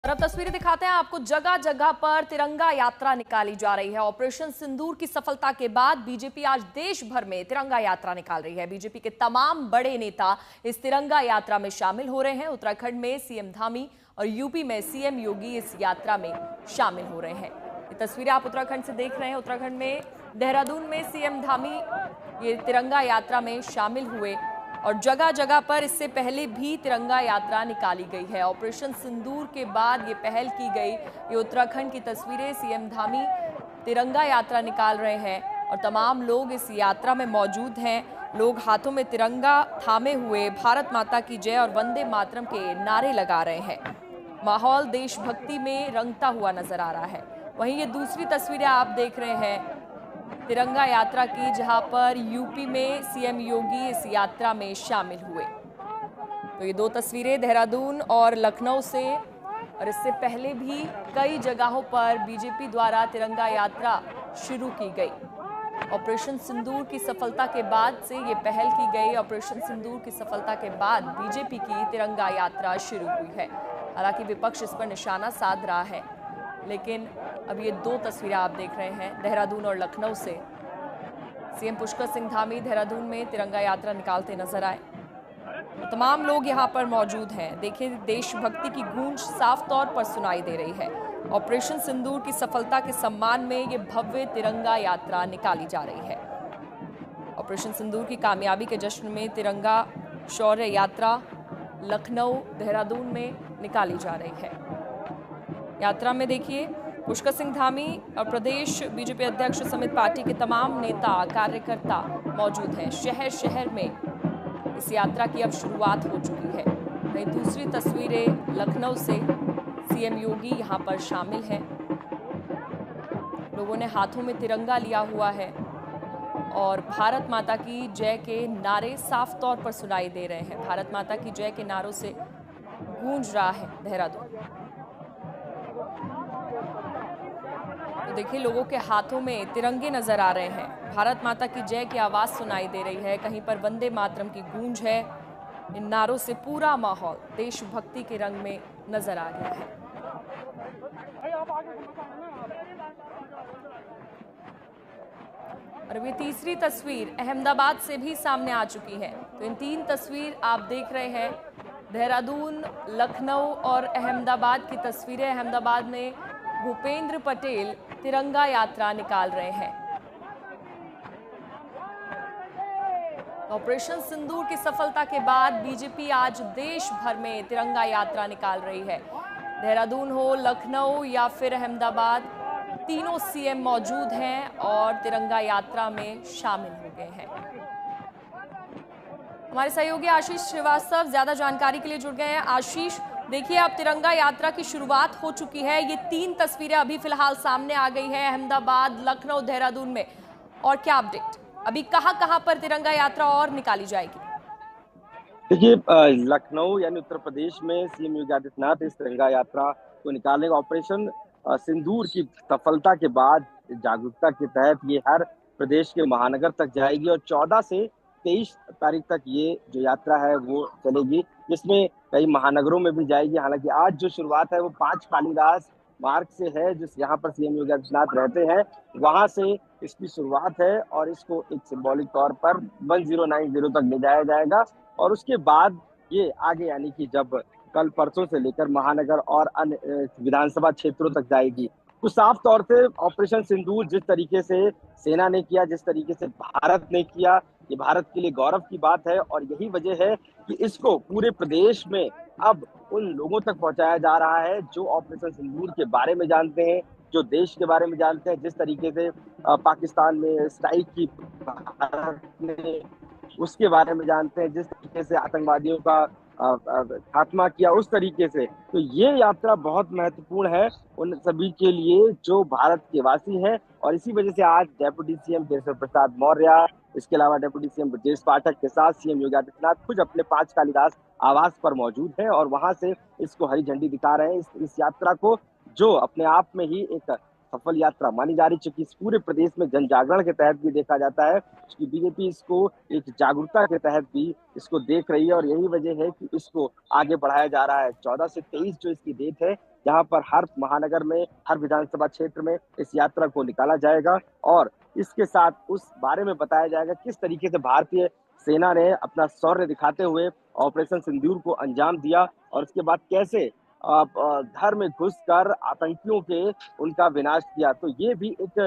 और अब तस्वीरें दिखाते हैं आपको। जगह जगह पर तिरंगा यात्रा निकाली जा रही है। ऑपरेशन सिंदूर की सफलता के बाद बीजेपी आज देश भर में तिरंगा यात्रा निकाल रही है। बीजेपी के तमाम बड़े नेता इस तिरंगा यात्रा में शामिल हो रहे हैं। उत्तराखंड में सीएम धामी और यूपी में सीएम योगी इस यात्रा में शामिल हो रहे हैं। ये तस्वीरें आप उत्तराखंड से देख रहे हैं। उत्तराखंड में देहरादून में सीएम धामी ये तिरंगा यात्रा में शामिल हुए और जगह जगह पर इससे पहले भी तिरंगा यात्रा निकाली गई है। ऑपरेशन सिंदूर के बाद ये पहल की गई। ये उत्तराखंड की तस्वीरें, सीएम धामी तिरंगा यात्रा निकाल रहे हैं और तमाम लोग इस यात्रा में मौजूद हैं। लोग हाथों में तिरंगा थामे हुए भारत माता की जय और वंदे मातरम के नारे लगा रहे हैं। माहौल देशभक्ति में रंगता हुआ नजर आ रहा है। वहीं ये दूसरी तस्वीरें आप देख रहे हैं तिरंगा यात्रा की, जहां पर यूपी में सीएम योगी इस यात्रा में शामिल हुए। तो ये दो तस्वीरें देहरादून और लखनऊ से, और इससे पहले भी कई जगहों पर बीजेपी द्वारा तिरंगा यात्रा शुरू की गई। ऑपरेशन सिंदूर की सफलता के बाद से ये पहल की गई। ऑपरेशन सिंदूर की सफलता के बाद बीजेपी की तिरंगा यात्रा शुरू हुई है। हालांकि विपक्ष इस पर निशाना साध रहा है, लेकिन अब ये दो तस्वीरें आप देख रहे हैं देहरादून और लखनऊ से। सीएम पुष्कर सिंह धामी देहरादून में तिरंगा यात्रा निकालते नजर आए। तमाम लोग यहां पर मौजूद हैं। देखिए, देशभक्ति की गूंज साफ तौर पर सुनाई दे रही है। ऑपरेशन सिंदूर की सफलता के सम्मान में ये भव्य तिरंगा यात्रा निकाली जा रही है। ऑपरेशन सिंदूर की कामयाबी के जश्न में तिरंगा शौर्य यात्रा लखनऊ, देहरादून में निकाली जा रही है। यात्रा में देखिए पुष्कर सिंह धामी और प्रदेश बीजेपी अध्यक्ष समेत पार्टी के तमाम नेता कार्यकर्ता मौजूद हैं। शहर शहर में इस यात्रा की अब शुरुआत हो चुकी है। वहीं दूसरी तस्वीरें लखनऊ से, सीएम योगी यहां पर शामिल हैं। लोगों ने हाथों में तिरंगा लिया हुआ है और भारत माता की जय के नारे साफ तौर पर सुनाई दे रहे हैं। भारत माता की जय के नारों से गूंज रहा है देहरादून। तो देखिए, लोगों के हाथों में तिरंगे नजर आ रहे हैं। भारत माता की जय की आवाज सुनाई दे रही है। कहीं पर वंदे मातरम की गूंज है। इन नारों से पूरा माहौल देशभक्ति के रंग में नजर आ गया है। और अभी तीसरी तस्वीर अहमदाबाद से भी सामने आ चुकी है। तो इन तीन तस्वीर आप देख रहे हैं, देहरादून, लखनऊ और अहमदाबाद की तस्वीरें। अहमदाबाद में भूपेंद्र पटेल तिरंगा यात्रा निकाल रहे हैं। ऑपरेशन सिंदूर की सफलता के बाद बीजेपी आज देश भर में तिरंगा यात्रा निकाल रही है। देहरादून हो, लखनऊ या फिर अहमदाबाद, तीनों सीएम मौजूद हैं और तिरंगा यात्रा में शामिल हो गए हैं। हमारे सहयोगी आशीष श्रीवास्तव ज्यादा जानकारी के लिए जुड़ गए हैं। आशीष, देखिए, अब तिरंगा यात्रा की शुरुआत हो चुकी है। ये तीन तस्वीरें अभी फिलहाल सामने आ गई है अहमदाबाद, लखनऊ, देहरादून में, और क्या अपडेट? अभी कहां पर तिरंगा यात्रा और निकाली जाएगी? देखिए, लखनऊ यानी उत्तर प्रदेश में सीएम योगी आदित्यनाथ इस तिरंगा यात्रा को निकालेंगे। ऑपरेशन सिंदूर की सफलता के बाद जागरूकता के तहत ये हर प्रदेश के महानगर तक जाएगी और 14 से 23 तारीख तक ये जो यात्रा है वो चलेगी, जिसमें कई महानगरों में भी जाएगी। हालांकि आज जो शुरुआत है वो 5 कालीदास मार्ग से है, जिस यहाँ पर सीएम योगी आदित्यनाथ रहते हैं, वहां से इसकी शुरुआत है और इसको एक सिंबॉलिक तौर पर 1090 तक ले जाया जाएगा और उसके बाद ये आगे यानी कि जब कल परसों से लेकर महानगर और अन्य विधानसभा क्षेत्रों तक जाएगी। तो साफ तौर से ऑपरेशन सिंदूर जिस तरीके से सेना ने किया, जिस तरीके से भारत ने किया, ये भारत के लिए गौरव की बात है और यही वजह है कि इसको पूरे प्रदेश में अब उन लोगों तक पहुंचाया जा रहा है जो ऑपरेशन सिंदूर के बारे में जानते हैं, जो देश के बारे में जानते हैं। जिस तरीके से पाकिस्तान में स्ट्राइक की भारत ने, उसके बारे में जानते हैं, जिस तरीके से आतंकवादियों का खात्मा किया, उस तरीके से। तो ये यात्रा बहुत महत्वपूर्ण है उन सभी के लिए जो भारत के वासी हैं और इसी वजह से आज डेप्यूटी सीएम केशव प्रसाद मौर्य, इसके अलावा डेप्यूटी सीएम ब्रजेश पाठक के साथ सीएम योगी आदित्यनाथ खुद अपने 5 कालीदास आवास पर मौजूद हैं और वहां से इसको हरी झंडी दिखा रहे हैं। इस यात्रा को, जो अपने आप में ही एक सफल यात्रा मानी जा रही, चूंकि इस पूरे प्रदेश में जन जागरण के तहत भी देखा जाता है कि बीजेपी इसको एक जागरूकता के तहत भी इसको देख रही है और यही वजह है कि इसको आगे बढ़ाया जा रहा है। 14 से 23 जो इसकी डेट है, यहाँ पर हर महानगर में, हर विधानसभा क्षेत्र में इस यात्रा को निकाला जाएगा और इसके साथ उस बारे में बताया जाएगा किस तरीके से भारतीय सेना ने अपना शौर्य दिखाते हुए ऑपरेशन सिंदूर को अंजाम दिया और उसके बाद कैसे घर में घुसकर आतंकियों के उनका विनाश किया। तो ये भी एक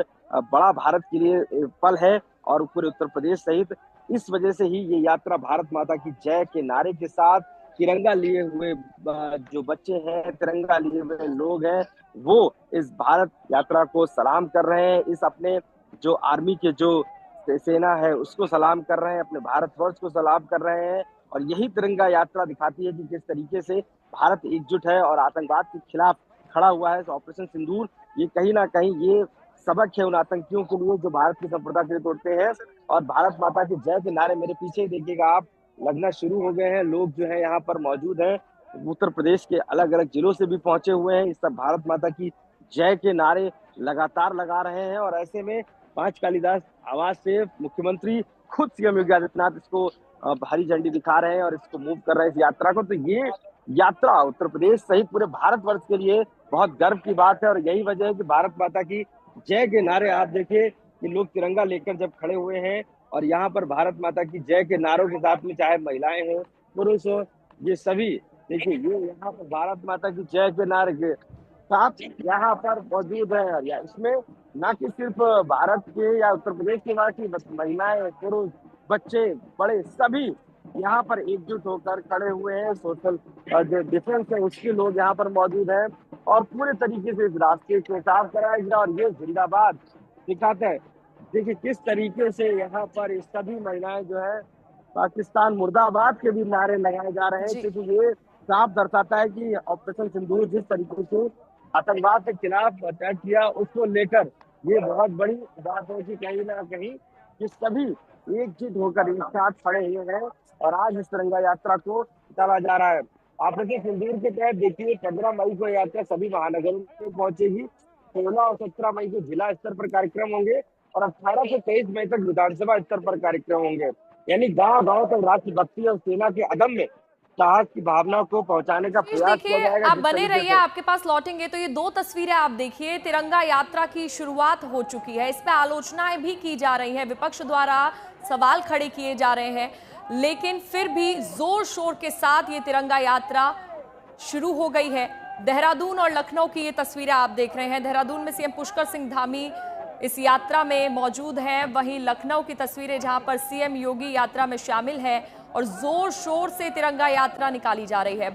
बड़ा भारत के लिए पल है और पूरे उत्तर प्रदेश सहित इस वजह से ही ये यात्रा भारत माता की जय के नारे के साथ तिरंगा लिए हुए जो बच्चे हैं, तिरंगा लिए हुए लोग हैं, वो इस भारत यात्रा को सलाम कर रहे हैं। इस अपने जो आर्मी के जो सेना है उसको सलाम कर रहे हैं, अपने भारतवर्ष को सलाम कर रहे हैं और यही तिरंगा यात्रा दिखाती है कि किस तरीके से भारत एकजुट है और आतंकवाद के खिलाफ खड़ा हुआ है। ऑपरेशन सिंदूर ये कहीं ना कहीं ये सबक है उन आतंकियों के लिए जो भारत की संप्रभुता के लिए तोड़ते हैं और भारत माता की जय के नारे मेरे पीछे देखिएगा आप लगना शुरू हो गए हैं। लोग जो है यहाँ पर मौजूद हैं, उत्तर प्रदेश के अलग अलग जिलों से भी पहुंचे हुए हैं। इस सब भारत माता की जय के नारे लगातार लगा रहे हैं और ऐसे में 5 कालीदास आवास से मुख्यमंत्री खुद सीएम योगी आदित्यनाथ इसको हरी झंडी दिखा रहे हैं और इसको मूव कर रहे हैं इस यात्रा को। तो ये यात्रा उत्तर प्रदेश सहित पूरे भारतवर्ष के लिए बहुत गर्व की बात है और यही वजह है कि भारत माता की जय के नारे आप देखिए कि लोग तिरंगा लेकर जब खड़े हुए हैं और यहाँ पर भारत माता की जय के नारों के साथ में चाहे महिलाएं हो, पुरुष हो, ये सभी देखिए ये यहाँ पर भारत माता की जय के नारे के साथ यहाँ पर मौजूद है। और इसमें न कि सिर्फ भारत के या उत्तर प्रदेश के की महिलाएं, पुरुष, बच्चे, बड़े सभी यहाँ पर एकजुट होकर खड़े हुए हैं। सोशल जो डिफेंस है उसके लोग यहाँ पर मौजूद हैं और पूरे तरीके से इस रास्ते को साफ कराया गया और ये जिंदाबाद दिखाते हैं। देखिए किस तरीके से यहाँ पर सभी महिलाएं जो है पाकिस्तान मुर्दाबाद के भी नारे लगाए जा रहे हैं क्योंकि ये साफ दर्शाता है कि ऑपरेशन सिंदूर जिस तरीके से आतंकवाद के खिलाफ अटैक किया उसको लेकर ये बहुत बड़ी बात है कि कहीं ना कहीं कि सभी एकजुट होकर एक साथ खड़े हुए हैं और आज इस तिरंगा यात्रा को निकाला जा रहा है। ऑपरेशन सिंदूर के तहत देखिए 15 मई को यात्रा सभी महानगरों में पहुंचेगी। 16 और 17 मई को जिला स्तर पर कार्यक्रम होंगे और 18 से 23 मई तक विधानसभा स्तर पर कार्यक्रम होंगे। यानी गांव गांव तक राष्ट्रभक्ति और सेना के अदम्य साहस की भावना को पहुंचाने का प्रयास किया जाएगा। आप बने रहिए, आपके पास लौटेंगे। तो ये 2 तस्वीरें आप देखिए, तिरंगा यात्रा की शुरुआत हो चुकी है। इस पे आलोचनाएं भी की जा रही हैं, विपक्ष द्वारा सवाल खड़े किए जा रहे हैं, लेकिन फिर भी जोर शोर के साथ ये तिरंगा यात्रा शुरू हो गई है। देहरादून और लखनऊ की ये तस्वीरें आप देख रहे हैं। देहरादून में सीएम पुष्कर सिंह धामी इस यात्रा में मौजूद हैं, वहीं लखनऊ की तस्वीरें जहां पर सीएम योगी यात्रा में शामिल है और जोर शोर से तिरंगा यात्रा निकाली जा रही है।